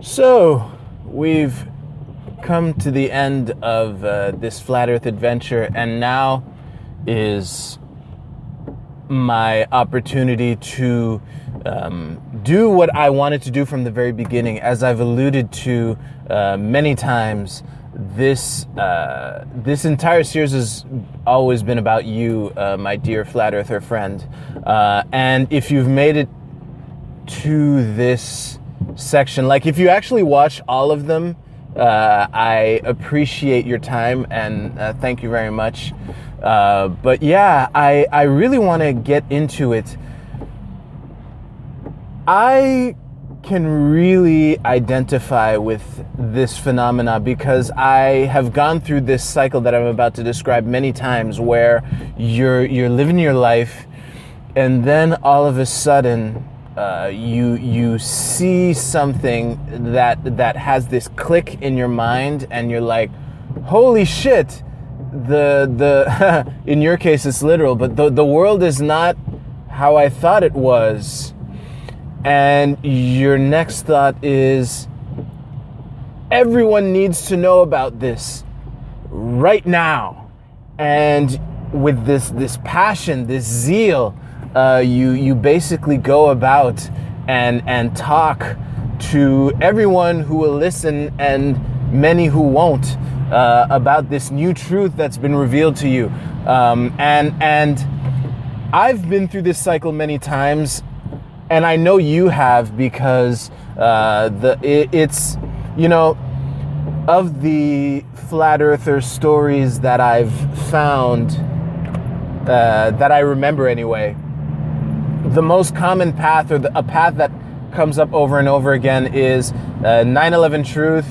So, we've come to the end of this Flat Earth adventure, and now is my opportunity to do what I wanted to do from the very beginning. As I've alluded to many times, this entire series has always been about you, my dear Flat Earther friend. And if you've made it to this section, like if you actually watch all of them, I appreciate your time and thank you very much. But yeah, I really want to get into it. I can really identify with this phenomena because I have gone through this cycle that I'm about to describe many times, where you're living your life, and then all of a sudden you see something that has this click in your mind, and you're like, holy shit, the in your case it's literal, but the world is not how I thought it was. And your next thought is, everyone needs to know about this right now. And with this passion, this zeal, you basically go about and talk to everyone who will listen and many who won't about this new truth that's been revealed to you. And I've been through this cycle many times, and I know you have, because it's, you know, of the Flat Earther stories that I've found, that I remember anyway, the most common path, or a path that comes up over and over again, is 9/11 truth,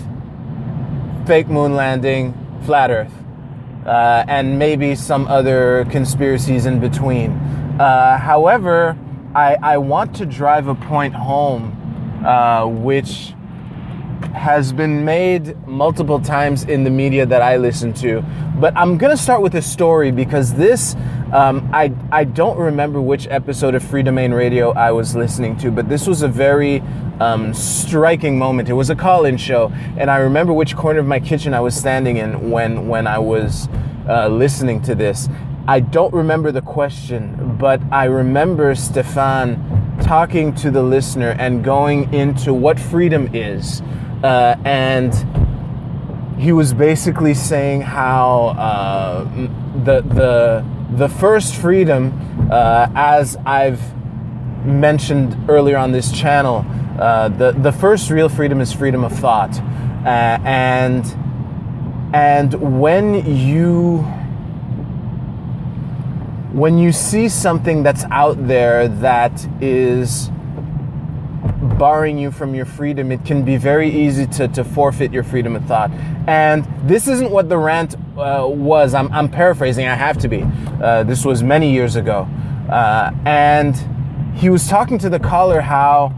fake moon landing, flat Earth, and maybe some other conspiracies in between. However, I want to drive a point home, which has been made multiple times in the media that I listen to. But I'm going to start with a story, because this, I don't remember which episode of Free Domain Radio I was listening to, but this was a very striking moment. It was a call-in show, and I remember which corner of my kitchen I was standing in when I was listening to this. I don't remember the question, but I remember Stefan talking to the listener and going into what freedom is. And he was basically saying how the first freedom, as I've mentioned earlier on this channel, the first real freedom is freedom of thought. And when you see something that's out there that is barring you from your freedom, it can be very easy to forfeit your freedom of thought. And this isn't what the rant was. I'm paraphrasing. I have to be. This was many years ago. And he was talking to the caller how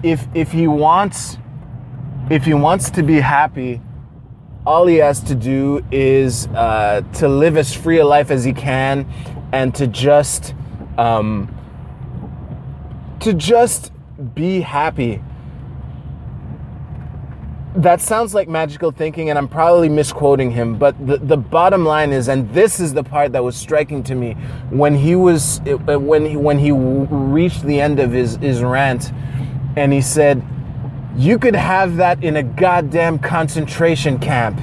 if he wants to be happy, all he has to do is to live as free a life as he can, and to just be happy. That sounds like magical thinking, and I'm probably misquoting him, but the bottom line is, and this is the part that was striking to me, when he reached the end of his rant, and he said, "You could have that in a goddamn concentration camp."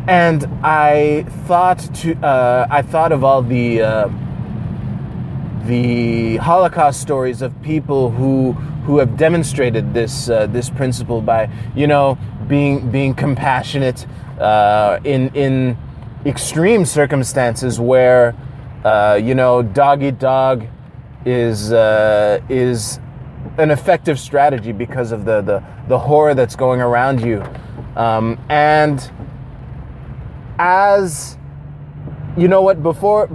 And I thought of all the Holocaust stories of people who have demonstrated this principle by, you know, being compassionate in extreme circumstances where you know, dog eat dog is an effective strategy because of the horror that's going around you. And as you know what, before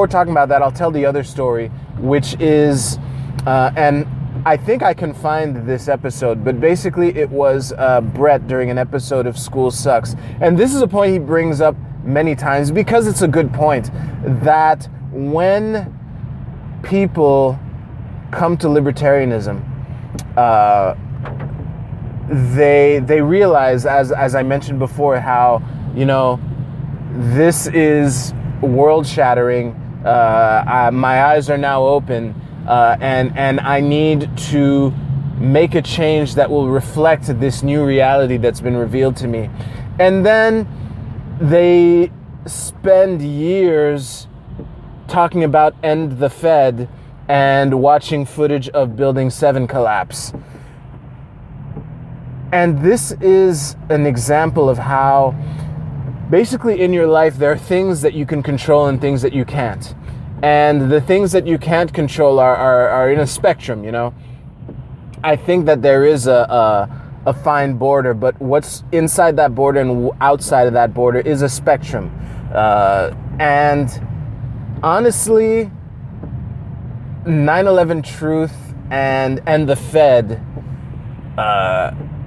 talking about that, I'll tell the other story, which is, and I think I can find this episode, but basically it was Brett during an episode of School Sucks. And this is a point he brings up many times because it's a good point, that when people come to libertarianism, they realize, as I mentioned before, how, you know, this is world shattering. My eyes are now open, and I need to make a change that will reflect this new reality that's been revealed to me. And then they spend years talking about End the Fed and watching footage of Building 7 collapse. And this is an example of how basically in your life there are things that you can control and things that you can't. And the things that you can't control are in a spectrum, you know. I think that there is a fine border, but what's inside that border and outside of that border is a spectrum. And honestly, 9/11 Truth and the Fed,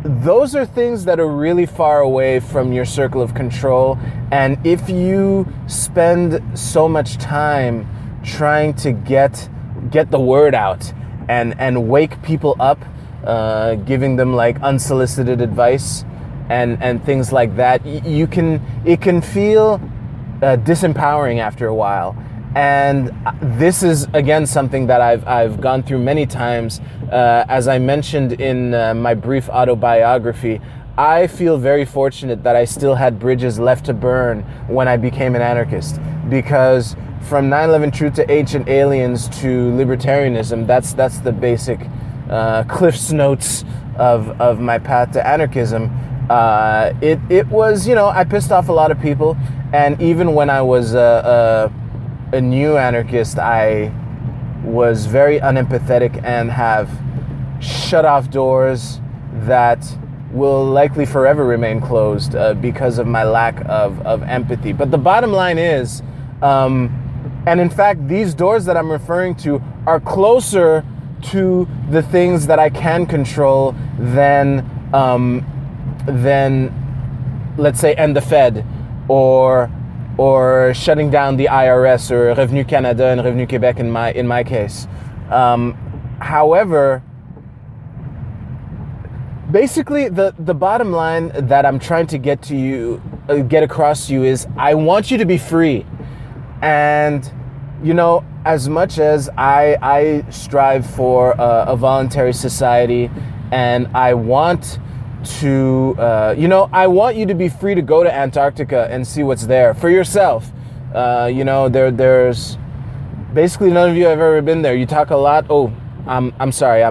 those are things that are really far away from your circle of control. And if you spend so much time trying to get the word out and wake people up, giving them like unsolicited advice and things like that, it can feel disempowering after a while. And this is, again, something that I've gone through many times. As I mentioned in my brief autobiography, I feel very fortunate that I still had bridges left to burn when I became an anarchist. Because from 9/11 Truth to Ancient Aliens to libertarianism, that's the basic Cliff's Notes of my path to anarchism. It was, you know, I pissed off a lot of people. And even when I was a new anarchist, I was very unempathetic and have shut off doors that will likely forever remain closed because of my lack of empathy. But the bottom line is, and in fact, these doors that I'm referring to are closer to the things that I can control than let's say, End the Fed, or shutting down the IRS, or Revenu Canada and Revenu Québec in my case. However, basically the bottom line that I'm trying to get across to you is, I want you to be free. And, you know, as much as I strive for a voluntary society, and I want to, I want you to be free to go to Antarctica and see what's there for yourself. There's basically none of you have ever been there. You talk a lot. Oh, I'm sorry.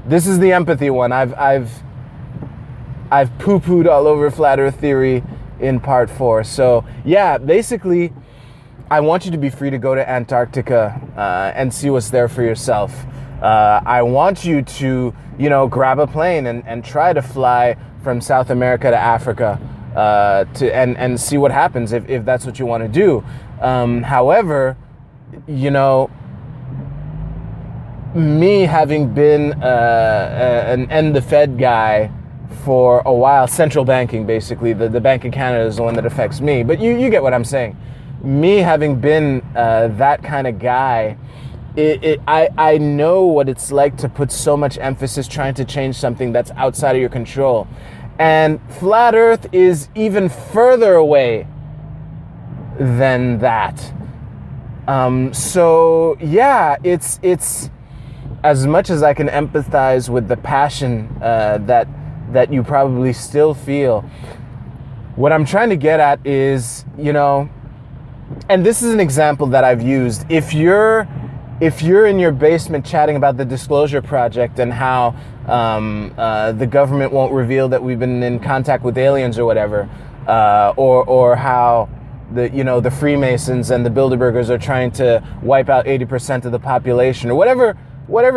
This is the empathy one. I've poo-pooed all over flat Earth theory in part 4. So yeah, basically, I want you to be free to go to Antarctica and see what's there for yourself. I want you to, grab a plane and try to fly from South America to Africa and see what happens if that's what you want to do. However, me having been an End the Fed guy for a while, central banking basically, the Bank of Canada is the one that affects me, but you get what I'm saying. Me having been that kind of guy, I know what it's like to put so much emphasis trying to change something that's outside of your control. And flat Earth is even further away than that. So yeah, it's as much as I can empathize with the passion that you probably still feel. What I'm trying to get at is, and this is an example that I've used. If you're in your basement chatting about the Disclosure Project and how the government won't reveal that we've been in contact with aliens or whatever, or how the Freemasons and the Bilderbergers are trying to wipe out 80% of the population, or whatever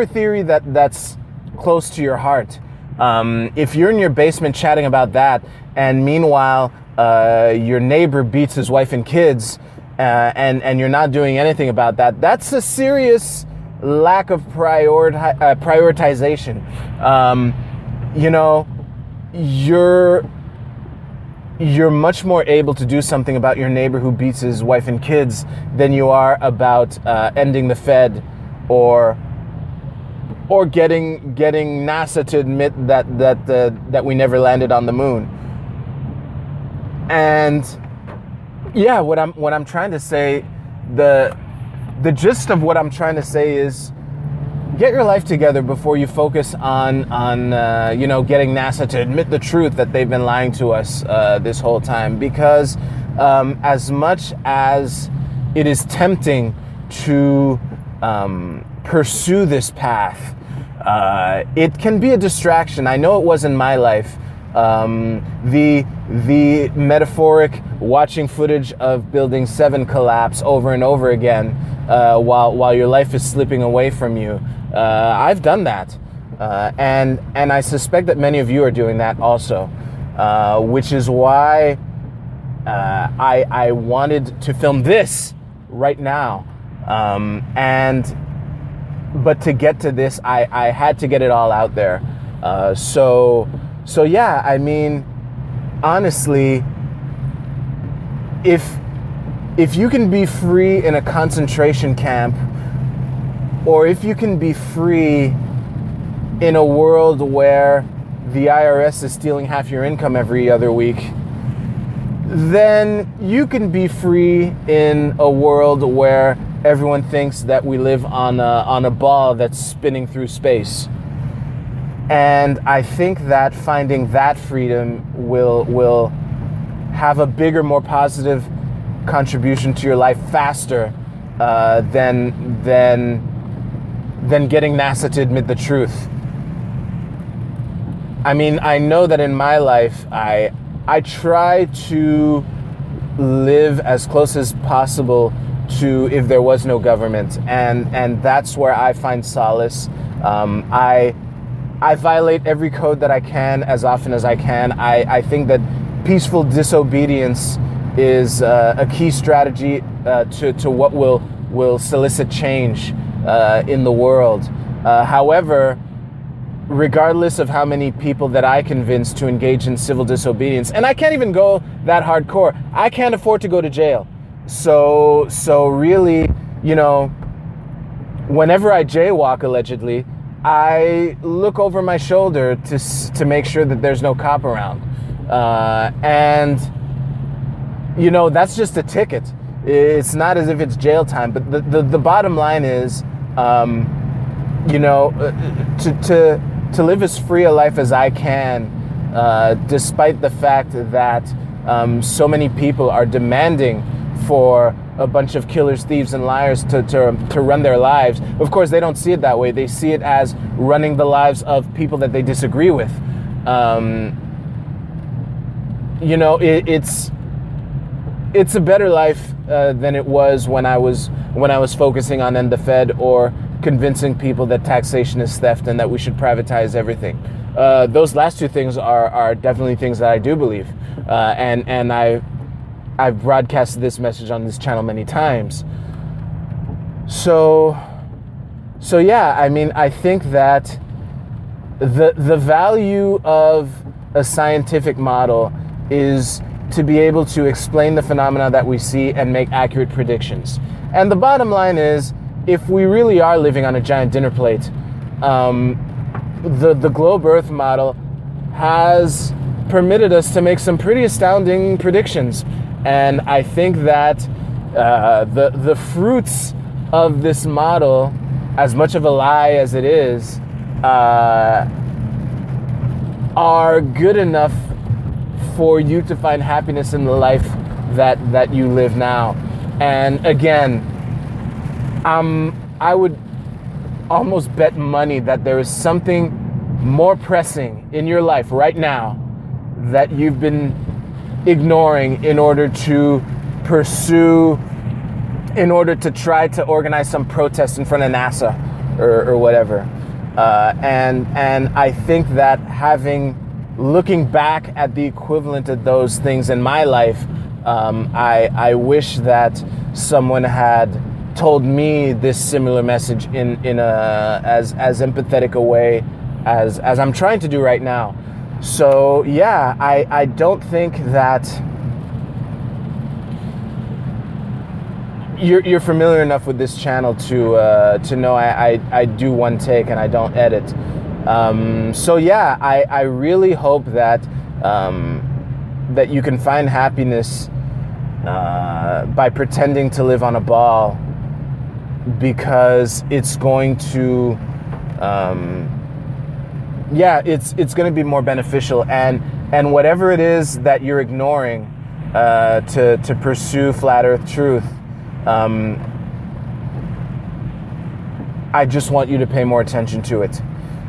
theory that's close to your heart. If you're in your basement chatting about that, and meanwhile your neighbor beats his wife and kids, and you're not doing anything about that, that's a serious lack of prioritization. You're much more able to do something about your neighbor who beats his wife and kids than you are about ending the Fed, or or getting NASA to admit that we never landed on the moon. And yeah, what I'm trying to say, the gist of what I'm trying to say is, get your life together before you focus on getting NASA to admit the truth that they've been lying to us this whole time. Because as much as it is tempting to pursue this path, it can be a distraction. I know it was in my life. The metaphoric watching footage of Building 7 collapse over and over again while your life is slipping away from you. I've done that. And I suspect that many of you are doing that also, which is why I wanted to film this right now. But to get to this, I had to get it all out there. So yeah, I mean, honestly, if you can be free in a concentration camp, or if you can be free in a world where the IRS is stealing half your income every other week, then you can be free in a world where everyone thinks that we live on a ball that's spinning through space. And I think that finding that freedom will have a bigger, more positive contribution to your life faster than getting NASA to admit the truth. I mean, I know that in my life, I try to live as close as possible to if there was no government, and that's where I find solace. I violate every code that I can as often as I can. I think that peaceful disobedience is a key strategy to what will solicit change in the world. However, regardless of how many people that I convince to engage in civil disobedience, and I can't even go that hardcore, I can't afford to go to jail. So really, whenever I jaywalk allegedly, I look over my shoulder to make sure that there's no cop around. And that's just a ticket. It's not as if it's jail time, but the bottom line is, to live as free a life as I can, despite the fact that so many people are demanding for a bunch of killers, thieves, and liars to run their lives. Of course, they don't see it that way. They see it as running the lives of people that they disagree with. It's a better life than it was when I was focusing on end the Fed or convincing people that taxation is theft and that we should privatize everything. Those last two things are definitely things that I do believe, and I've broadcasted this message on this channel many times. So yeah, I mean, I think that the value of a scientific model is to be able to explain the phenomena that we see and make accurate predictions. And the bottom line is, if we really are living on a giant dinner plate, the globe Earth model has permitted us to make some pretty astounding predictions. And I think that the fruits of this model, as much of a lie as it is, are good enough for you to find happiness in the life that you live now. And again, I would almost bet money that there is something more pressing in your life right now that you've been ignoring in order to pursue, in order to try to organize some protest in front of NASA or whatever. And I think that looking back at the equivalent of those things in my life, I wish that someone had told me this similar message in a as empathetic a way as I'm trying to do right now. So yeah, I don't think that you're familiar enough with this channel to know I do one take and I don't edit. So yeah, I really hope that that you can find happiness by pretending to live on a ball, because it's going to it's going to be more beneficial, and whatever it is that you're ignoring to pursue flat earth truth, I just want you to pay more attention to it.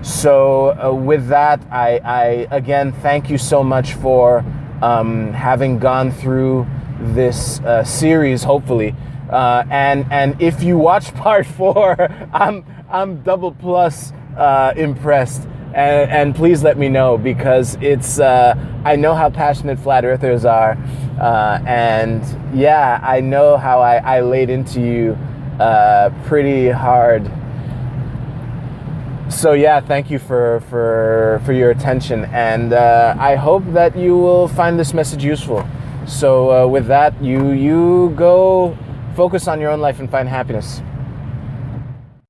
So with that, I again thank you so much for having gone through this series, hopefully. And if you watch part 4, I'm double plus impressed. And please let me know, because it's I know how passionate flat earthers are, and yeah, I know how I laid into you pretty hard. So yeah, thank you for your attention, and I hope that you will find this message useful. So with that, you go focus on your own life and find happiness.